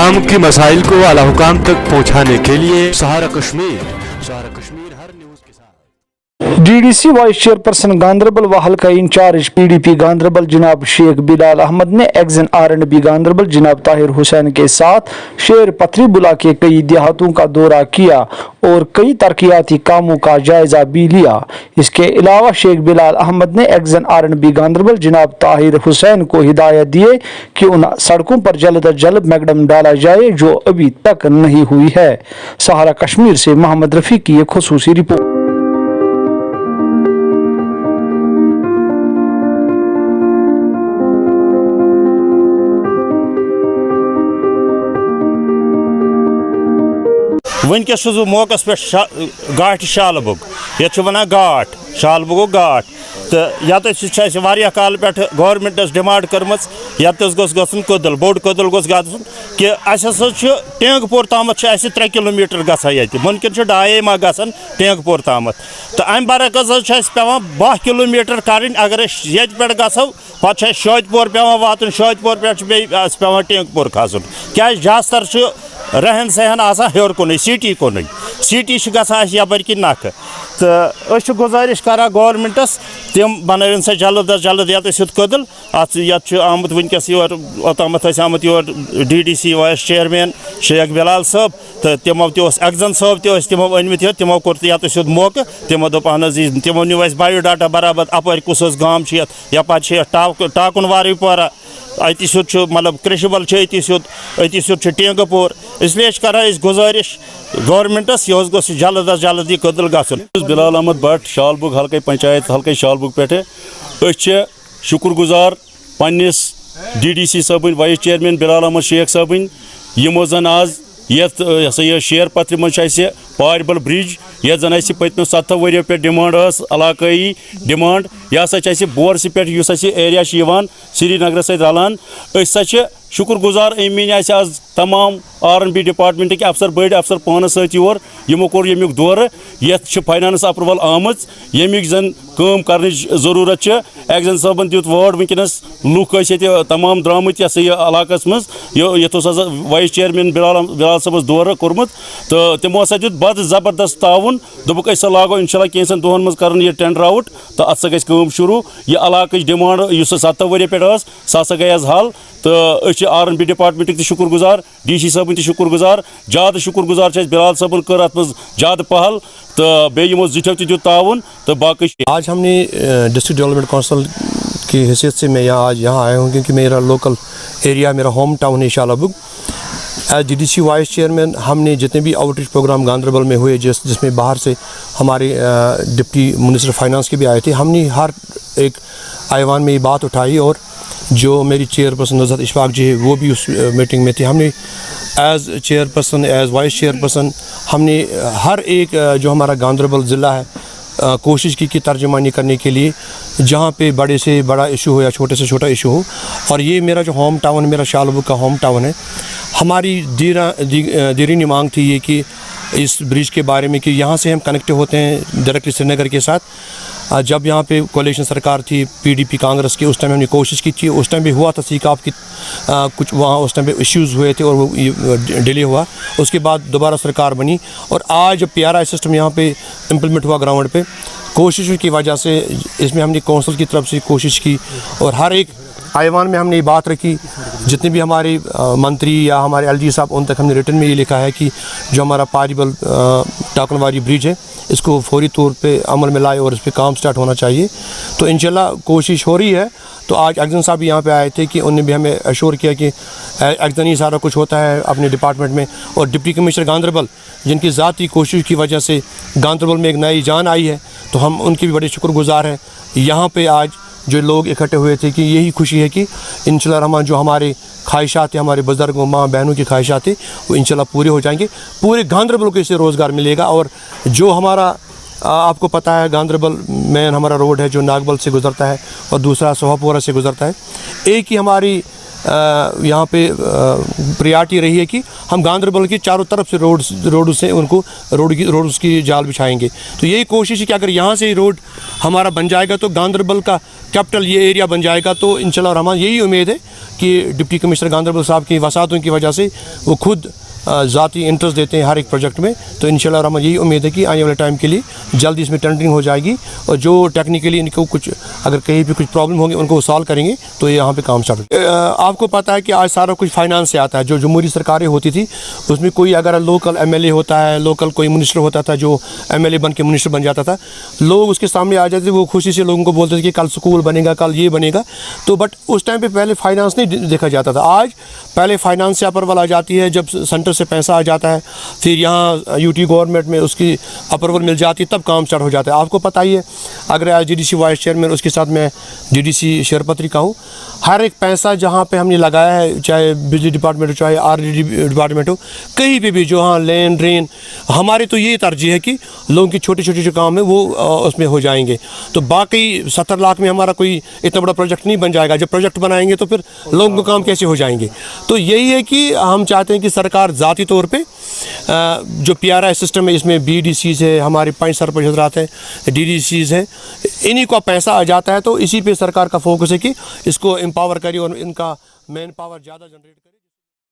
आवाम के मसाइल को आला हुकाम तक पहुँचाने के लिए सहारा कश्मीर हर न्यूज़ के साथ। DDC वाइस चेयरपर्सन गांदरबल व हल्का इंचार्ज PDP गांदरबल जनाब शेख बिलाल अहमद ने एक्जन R&B गांदरबल जनाब ताहिर हुसैन के साथ शेर पथरी बुला के कई देहातों का दौरा किया और कई तरक्याती कामों का जायजा भी लिया। इसके अलावा शेख बिलाल अहमद ने एक्जन R&B गांदरबल जनाब ताहिर हुसैन को हिदायत दिए कि उन सड़कों पर जल्द अज जल्द मैकडम डाला जाए जो अभी तक नहीं हुई है। सहारा कश्मीर से मोहम्मद रफी की एक खुसूसी रिपोर्ट। वनकस मौका पे गाट शालबुग ये वन गाट शालबुग गाट तो ये वारिया काल पे गवर्नमेंटस डिमांड कर्म ये गन कदल बोड़ कदल गोस गन कि टेंगपुर ताम 3 किलोमीटर गए मुमकिन 2.5 गन टेंगपुर ताम तो अम बरकस पे 12 किलोमीटर कर अगर ये पे गो पे शोजपुर पे वातन शोजपुर पे पे टेंगपुर खसन क्या ज्यादातर रहन सहन हेर कुन सिटी कुन सिटी यपर कि नख तो गुजारिश करा गवर्नमेंटस तम बन सा जल्द अज जल्द ये कदल अत आमुत वनकस ओतम आमुत योर DDC vice chairman Sheikh Bilal Sahab तो तमो एक्जन साहब तमो अनमित तमो कोर ये मौका तमो दोपन तमो न्यू बायोडाटा बराबर अपर कुस गाम यप टाकुन वारीपोरा अति मतलब कृषबल अति टेंगपुर इसलिए करा गुजारिश गवर्नमेंटस यह गो जल्द अज जल्द यह कदल गन। बिलाल अहमद भट्ट शालबुग हल्के पंचायत हल्के शालबुग पे शुक्र गुजार पन्निस DDC साहब वाइस चेयरमैन बिलाल अहमद शेख साहब यमो जन आज ये शेर पत्र मज पारबल ब्रिज ये जन पत्मो 7 वरियो पे डिमांड इलाकई डिमांड यह हसा बोरस पे एरिया श्रीनगर सत रलान शुक्र गुजार अमीन आज तमाम R&B डिपार्टमेंट के अफसर बड़ अफसर पानस योर यमो कोर यमुक दौर ये फाइनानस अप्रूवल आमज यमिक जन काम कर जरूरत एक्जन साहबन दित वर्ड वनकस लुक तमाम द्रामत इलाकस मज ये वाइस चेयरमैन बिलाल साहब दौर कोर्मुत तो तमो हसा दित बद जबरदस्त ताउन दोपुक लागो इंशाल्लाह कैंसन दोहन मज कर यह टेंडर आउट तो अत गई काम शुरू यह इलाक डिमांड 7 वरियो पे सह गई हल तो R&B डिपार्टमेंट ति शुक्र गुजार DC साहब ति शुक्र गुजार ज़्यादा शुक्र गुजार बिलाल साहबन कर अत ज़्यादा पहल तो बेमो जिठो ति ताउन तो बाकी। आज हमने डिस्ट्रिक्ट डेवलपमेंट काउंसिल की हैसियत से मैं आज यहाँ आया हूँ क्योंकि मेरा लोकल एरिया मेरा होम टाउन है शालबुग। एज DDC वाइस चेयरमैन हमने जितने भी आउटरीच प्रोग्राम गांदरबल में हुए जिसमें बाहर से हमारे डिप्टी मिनिस्टर फाइनेंस के भी आए थे, हमने हर एक ऐवान में ये बात उठाई और जो मेरी चेयरपर्सन नज़रत इशफाक जी है वो भी उस मीटिंग में थे। हमने as chairperson as vice chairperson हमने हर एक जो हमारा गांदरबल ज़िला है कोशिश की तर्जुमानी करने के लिए जहाँ पे बड़े से बड़ा इशू हो या छोटे से छोटा इशू हो। और ये मेरा जो होम टाउन मेरा शालबुग का होम टाउन है, हमारी दीरीनी मांग थी ये कि इस ब्रिज के बारे में कि यहाँ से हम कनेक्ट होते हैं डायरेक्टली श्रीनगर के साथ। जब यहाँ पे कोalition सरकार थी PDP कांग्रेस की, उस टाइम हमने कोशिश की थी, उस टाइम भी हुआ था सीकाप की कुछ वहाँ उस टाइम पे इश्यूज़ हुए थे और वो डिले हुआ, उसके बाद दोबारा सरकार बनी और आज PRI सिस्टम यहाँ पे इम्प्लीमेंट हुआ ग्राउंड पे। कोशिशों की वजह से इसमें हमने कौंसिल की तरफ से कोशिश की और हर एक ऐवान में हमने ये बात रखी, जितने भी हमारे मंत्री या हमारे LG साहब उन तक हमने रिटर्न में ये लिखा है कि जो हमारा पारिबल टाकनवारी ब्रिज है इसको फौरी तौर पे अमल में लाए और इस पर काम स्टार्ट होना चाहिए। तो इंशाल्लाह कोशिश हो रही है। तो आज एक्जन साहब यहाँ पे आए थे कि उन्होंने भी हमें अश्योर किया कि एक्जन ही सारा कुछ होता है अपने डिपार्टमेंट में। और डिप्टी कमिश्नर गांदरबल जिनकी ज़ाती कोशिश की वजह से गांदरबल में एक नई जान आई है, तो हम उनके भी बड़े शुक्रगुजार हैं। यहाँ पे आज जो लोग इकट्ठे हुए थे कि यही खुशी है कि इंशाल्लाह रहमान जो हमारे ख्वाहिशात है, हमारे बुज़ुर्गों माँ बहनों की ख्वाहिशात है वो इंशाल्लाह पूरे हो जाएंगे। पूरे गांदरबल को इससे रोज़गार मिलेगा। और जो हमारा आपको पता है गांदरबल मेन हमारा रोड है जो नागबल से गुज़रता है और दूसरा सोहापोरा से गुज़रता है। एक ही हमारी यहाँ पे प्रियॉरिटी रही है कि हम गांदरबल की चारों तरफ से रोड से उनको रोड की जाल बिछाएंगे। तो यही कोशिश है कि अगर यहाँ से ही रोड हमारा बन जाएगा तो गांदरबल का कैपिटल ये एरिया बन जाएगा। तो इंशाल्लाह रहमान यही उम्मीद है कि डिप्टी कमिश्नर गांदरबल साहब की वसातों की वजह से वो खुद ज़ाती इंटरेस्ट देते हैं हर एक प्रोजेक्ट में। तो इंशाल्लाह रहमान यही उम्मीद है कि आने वाले टाइम के लिए जल्दी इसमें टेंडरिंग हो जाएगी और जो टेक्निकली इनको कुछ अगर कहीं भी कुछ प्रॉब्लम होंगे उनको सॉल्व करेंगे तो यहाँ पे काम स्टार्ट। आपको पता है कि आज सारा कुछ फाइनेंस से आता है। जो जमहूरी सरकारें होती थी उसमें कोई अगर लोकल MLA होता है, लोकल कोई मिनिस्टर होता था जो MLA बन के मिनिस्टर बन जाता था, लोग उसके सामने आ जाते थे, वो खुशी से लोगों को बोलते थे कि कल स्कूल बनेगा, कल ये बनेगा। तो बट उस टाइम पर पहले फाइनेंस नहीं देखा जाता था। आज पहले फाइनेंस से अप्रूवल आ जाती है, जब सेंटर से पैसा आ जाता है फिर यहाँ UT गवर्नमेंट में उसकी अप्रूवल मिल जाती है, तब काम स्टार्ट हो जाता है। आपको पता ही है अगर GDC वाइस चेयरमैन उसके साथ मैं GDC शेयरपत्री का हूँ, हर एक पैसा जहाँ पे हमने लगाया है, चाहे बिजली डिपार्टमेंट हो चाहे RDD डिपार्टमेंट हो, कहीं पे भी जो हाँ लेन ड्रेन, हमारे तो ये तरजीह है कि लोगों की छोटे छोटे जो काम है वो उसमें हो जाएंगे। तो बाकी 70 लाख में हमारा कोई इतना बड़ा प्रोजेक्ट नहीं बन जाएगा। जब प्रोजेक्ट बनाएंगे तो फिर लोगों को काम कैसे हो जाएंगे। तो यही है कि हम चाहते हैं कि सरकार ज़ाती तौर पे जो PRI सिस्टम है इसमें BDCs है, हमारे 5 सरपंच हजरात हैं, DDCs हैं, इन्हीं का पैसा आ जाता है। तो इसी पे सरकार का फोकस है कि इसको एम्पावर करे और इनका मैन पावर ज़्यादा जनरेट करे।